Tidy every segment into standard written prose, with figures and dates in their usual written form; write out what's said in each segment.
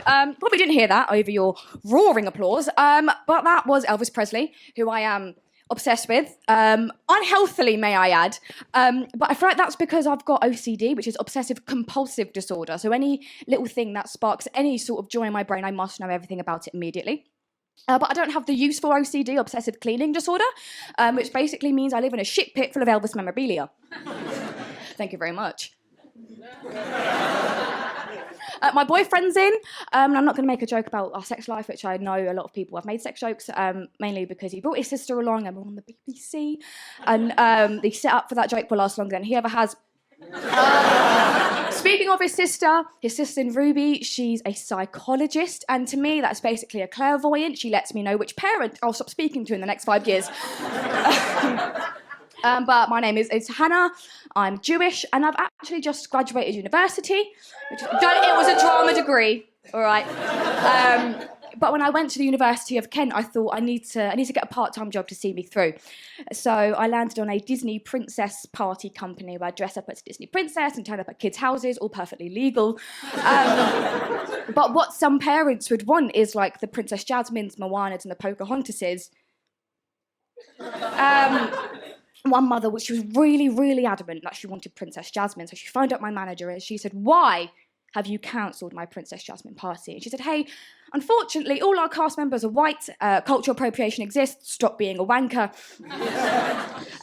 Probably didn't hear that over your roaring applause, but that was Elvis Presley, who I am obsessed with, unhealthily, may I add. But I feel like that's because I've got OCD, which is obsessive compulsive disorder. So any little thing that sparks any sort of joy in my brain, I must know everything about it immediately. But I don't have the useful OCD, obsessive cleaning disorder, which basically means I live in a shit pit full of Elvis memorabilia. Thank you very much. My boyfriend's in, and I'm not going to make a joke about our sex life, which I know a lot of people have made sex jokes, mainly because he brought his sister along and we're on the BBC, and the set-up for that joke will last longer than he ever has. Speaking of his sister in Ruby, she's a psychologist, and to me that's basically a clairvoyant. She lets me know which parent I'll stop speaking to in the next 5 years. But my name is Hannah, I'm Jewish, and I've actually just graduated university. It was a drama degree, all right. But when I went to the University of Kent, I thought I need to get a part-time job to see me through. So I landed on a Disney princess party company where I dress up as a Disney princess and turn up at kids' houses, all perfectly legal. But what some parents would want is like the Princess Jasmine's, Moana's, and the Pocahontases. One mother, she was really, really adamant that she wanted Princess Jasmine. So she phoned up my manager and she said, "Why have you cancelled my Princess Jasmine party?" And she said, "Hey, unfortunately, all our cast members are white. Cultural appropriation exists. Stop being a wanker."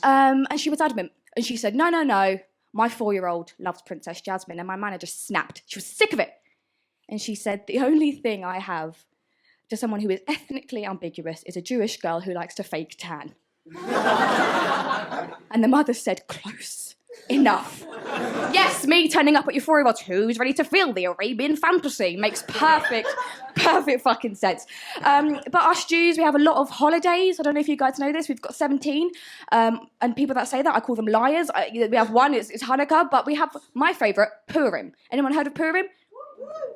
And she was adamant. And she said, no, my 4-year-old loves Princess Jasmine. And my manager snapped. She was sick of it. And she said, "The only thing I have to someone who is ethnically ambiguous is a Jewish girl who likes to fake tan." And the mother said, "Close enough." Yes, me turning up at your 4-year-old who's ready to feel the Arabian fantasy makes perfect fucking sense. But us Jews, we have a lot of holidays. I don't know if you guys know this. We've got 17. And people that say that, I call them liars. We have one, it's Hanukkah, but we have my favourite, Purim. Anyone heard of Purim?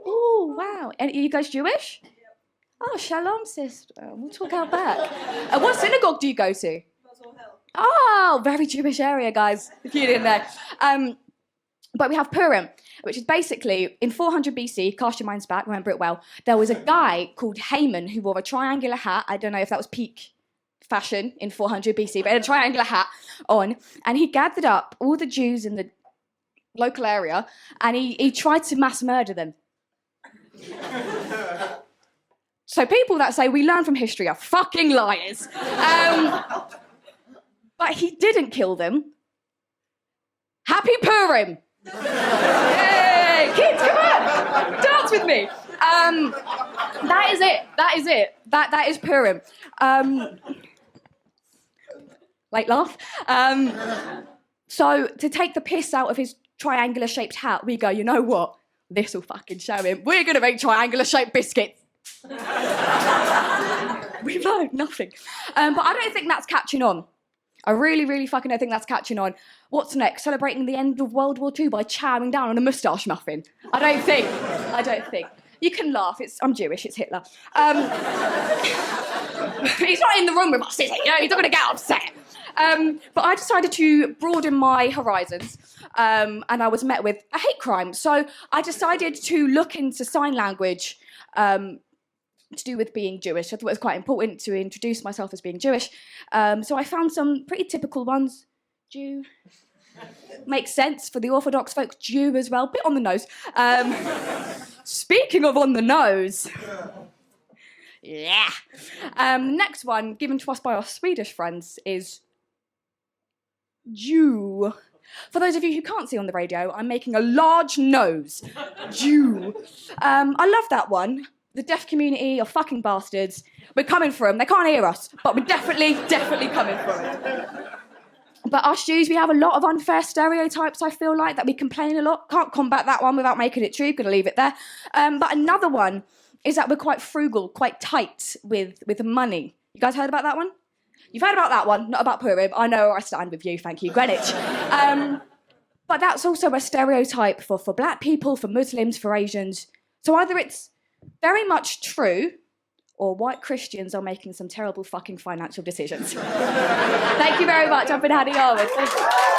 Oh, wow. And are you guys Jewish? Oh, shalom, sister. We'll talk out back. What synagogue do you go to? Oh, very Jewish area, guys, if you didn't know. But we have Purim, which is basically, in 400 BC, cast your minds back, remember it well, there was a guy called Haman who wore a triangular hat. I don't know if that was peak fashion in 400 BC, but he had a triangular hat on, and he gathered up all the Jews in the local area, and he tried to mass murder them. So people that say we learn from history are fucking liars. But he didn't kill them. Happy Purim! Yay! Kids, come on! Dance with me! That is it. That is Purim. Late laugh. So to take the piss out of his triangular-shaped hat, we go, you know what? This'll fucking show him. We're gonna make triangular-shaped biscuits. We've learned nothing. But I don't think that's catching on. I really, really fucking don't think that's catching on. What's next? Celebrating the end of World War II by chowing down on a moustache muffin? I don't think. You can laugh. I'm Jewish. It's Hitler. He's not in the room with us, is he? You know, he's not going to get upset. But I decided to broaden my horizons, and I was met with a hate crime. So I decided to look into sign language to do with being Jewish. I thought it was quite important to introduce myself as being Jewish. So I found some pretty typical ones. Jew. Makes sense for the Orthodox folk. Jew as well. Bit on the nose. Speaking of on the nose. Yeah. Next one, given to us by our Swedish friends, is Jew. For those of you who can't see on the radio, I'm making a large nose. Jew. I love that one. The deaf community are fucking bastards. We're coming for them. They can't hear us, but we're definitely coming for them. But us Jews, we have a lot of unfair stereotypes, I feel like, that we complain a lot. Can't combat that one without making it true. Gonna leave it there. But another one is that we're quite frugal, quite tight with money. You guys heard about that one? You've heard about that one, not about Purim. I know I stand with you, thank you, Greenwich. But that's also a stereotype for black people, for Muslims, for Asians. So either it's very much true, or white Christians are making some terrible fucking financial decisions. Thank you very much. I've been Hannah Yarwood. Thank you.